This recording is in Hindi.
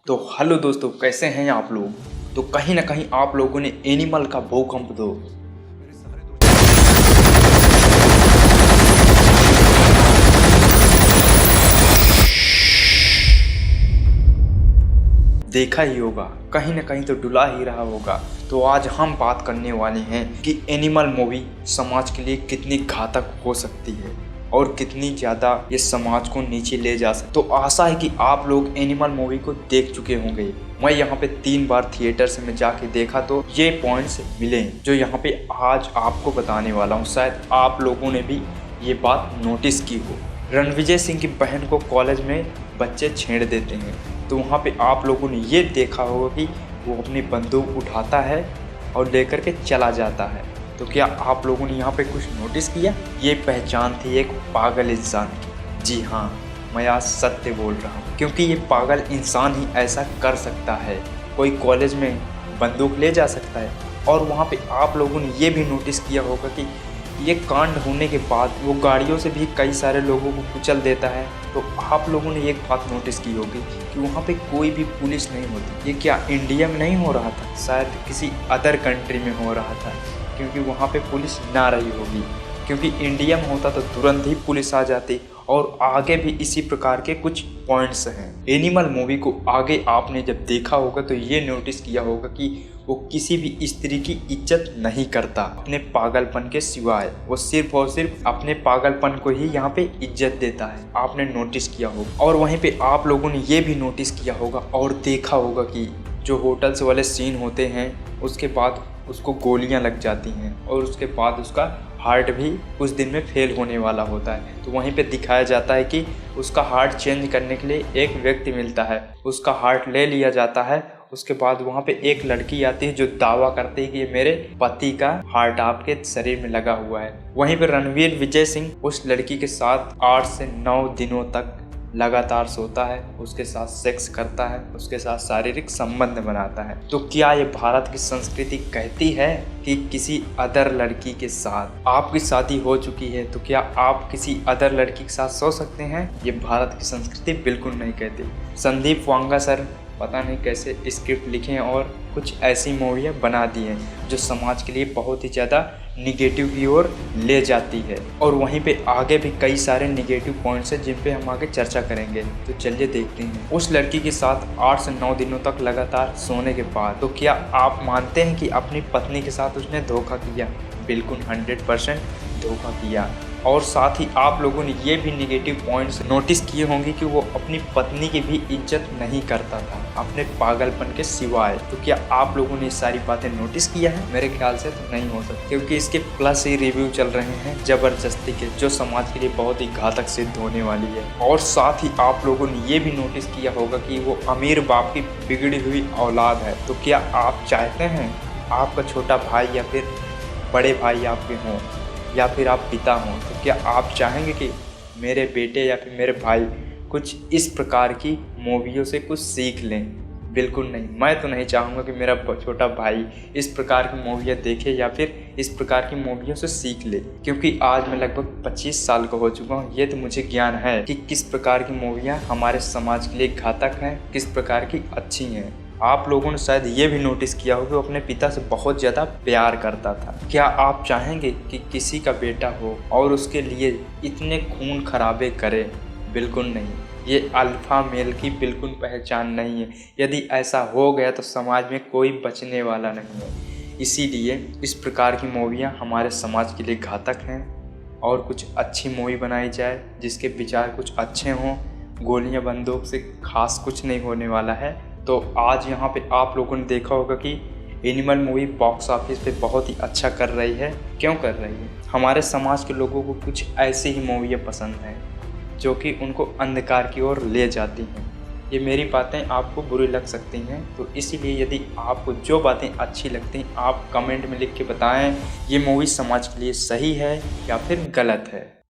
तो हेलो दोस्तों, कैसे हैं आप लोग। तो कहीं ना कहीं आप लोगों ने एनिमल का भूकंप दो देखा ही होगा, कहीं ना कहीं तो डुला ही रहा होगा। तो आज हम बात करने वाले हैं कि एनिमल मूवी समाज के लिए कितनी घातक हो सकती है और कितनी ज़्यादा ये समाज को नीचे ले जा सकती। तो आशा है कि आप लोग एनिमल मूवी को देख चुके होंगे। मैं यहाँ पे 3 बार थिएटर से मैं जाके देखा तो ये पॉइंट्स मिले जो यहाँ पे आज आपको बताने वाला हूँ। शायद आप लोगों ने भी ये बात नोटिस की हो। रणविजय सिंह की बहन को कॉलेज में बच्चे छेड़ देते हैं, तो वहाँ पे आप लोगों ने ये देखा होगा कि वो अपनी बंदूक उठाता है और लेकर के चला जाता है। तो क्या आप लोगों ने यहाँ पे कुछ नोटिस किया? ये पहचान थी एक पागल इंसान की। जी हाँ, मैं आज सत्य बोल रहा हूँ, क्योंकि ये पागल इंसान ही ऐसा कर सकता है। कोई कॉलेज में बंदूक ले जा सकता है। और वहाँ पे आप लोगों ने ये भी नोटिस किया होगा कि ये कांड होने के बाद वो गाड़ियों से भी कई सारे लोगों को कुचल देता है। तो आप लोगों ने एक बात नोटिस की होगी कि वहाँ पे कोई भी पुलिस नहीं होती। ये क्या इंडिया में नहीं हो रहा था? शायद किसी अदर कंट्री में हो रहा था, क्योंकि वहाँ पे पुलिस ना रही होगी। क्योंकि इंडिया में होता तो तुरंत ही पुलिस आ जाती। और आगे भी इसी प्रकार के कुछ पॉइंट्स हैं। एनिमल मूवी को आगे आपने जब देखा होगा तो ये नोटिस किया होगा कि वो किसी भी स्त्री की इज्जत नहीं करता अपने पागलपन के सिवाय। वो सिर्फ और सिर्फ अपने पागलपन को ही यहाँ पे इज्जत देता है। आपने नोटिस किया होगा। और वहीं पे आप लोगों ने ये भी नोटिस किया होगा और देखा होगा कि जो होटल्स वाले सीन होते हैं उसके बाद उसको गोलियां लग जाती हैं और उसके बाद उसका हार्ट भी कुछ दिन में फेल होने वाला होता है। तो वहीं पे दिखाया जाता है कि उसका हार्ट चेंज करने के लिए एक व्यक्ति मिलता है, उसका हार्ट ले लिया जाता है। उसके बाद वहाँ पे एक लड़की आती है जो दावा करती है कि ये मेरे पति का हार्ट आपके शरीर में लगा हुआ है। वहीं पे रणवीर विजय सिंह उस लड़की के साथ 8 से 9 दिनों तक लगातार सोता है, उसके साथ सेक्स करता है, उसके साथ शारीरिक संबंध बनाता है। तो क्या ये भारत की संस्कृति कहती है कि किसी अदर लड़की के साथ आपकी शादी हो चुकी है तो क्या आप किसी अदर लड़की के साथ सो सकते हैं? ये भारत की संस्कृति बिल्कुल नहीं कहती। संदीप वांगा सर पता नहीं कैसे स्क्रिप्ट लिखे हैं और कुछ ऐसी मूवियाँ बना दी हैं जो समाज के लिए बहुत ही ज़्यादा निगेटिव की ओर ले जाती है। और वहीं पे आगे भी कई सारे निगेटिव पॉइंट्स हैं जिन पे हम आगे चर्चा करेंगे। तो चलिए देखते हैं। उस लड़की के साथ 8 से 9 दिनों तक लगातार सोने के बाद तो क्या आप मानते हैं कि अपनी पत्नी के साथ उसने धोखा किया? बिल्कुल 100% धोखा किया। और साथ ही आप लोगों ने ये भी निगेटिव पॉइंट्स नोटिस किए होंगे कि वो अपनी पत्नी की भी इज्जत नहीं करता था अपने पागलपन के सिवाय। तो क्या आप लोगों ने ये सारी बातें नोटिस किया है? मेरे ख्याल से तो नहीं हो सकता, क्योंकि इसके प्लस ही रिव्यू चल रहे हैं ज़बरदस्ती के, जो समाज के लिए बहुत ही घातक सिद्ध होने वाली है। और साथ ही आप लोगों ने ये भी नोटिस किया होगा कि वो अमीर बाप की बिगड़ी हुई औलाद है। तो क्या आप चाहते हैं आपका छोटा भाई या फिर बड़े भाई आपके हों या फिर आप पिता हों, तो क्या आप चाहेंगे कि मेरे बेटे या फिर मेरे भाई कुछ इस प्रकार की मूवियों से कुछ सीख लें? बिल्कुल नहीं। मैं तो नहीं चाहूँगा कि मेरा छोटा भाई इस प्रकार की मूवियाँ देखे या फिर इस प्रकार की मूवियों से सीख ले, क्योंकि आज मैं लगभग 25 साल का हो चुका हूँ। ये तो मुझे ज्ञान है कि किस प्रकार की मूवियाँ हमारे समाज के लिए घातक हैं, किस प्रकार की अच्छी हैं। आप लोगों ने शायद ये भी नोटिस किया हो कि वो अपने पिता से बहुत ज़्यादा प्यार करता था। क्या आप चाहेंगे कि किसी का बेटा हो और उसके लिए इतने खून खराबे करे? बिल्कुल नहीं। ये अल्फा मेल की बिल्कुल पहचान नहीं है। यदि ऐसा हो गया तो समाज में कोई बचने वाला नहीं है। इसीलिए इस प्रकार की मूवियाँ हमारे समाज के लिए घातक हैं। और कुछ अच्छी मूवी बनाई जाए जिसके विचार कुछ अच्छे हों। गोलियाँ बंदूक से खास कुछ नहीं होने वाला है। तो आज यहाँ पे आप लोगों ने देखा होगा कि एनिमल मूवी बॉक्स ऑफिस पे बहुत ही अच्छा कर रही है। क्यों कर रही है? हमारे समाज के लोगों को कुछ ऐसी ही मूवियाँ पसंद हैं जो कि उनको अंधकार की ओर ले जाती हैं। ये मेरी बातें आपको बुरी लग सकती हैं, तो इसीलिए यदि आपको जो बातें अच्छी लगती हैं आप कमेंट में लिख के बताएं ये मूवी समाज के लिए सही है या फिर गलत है।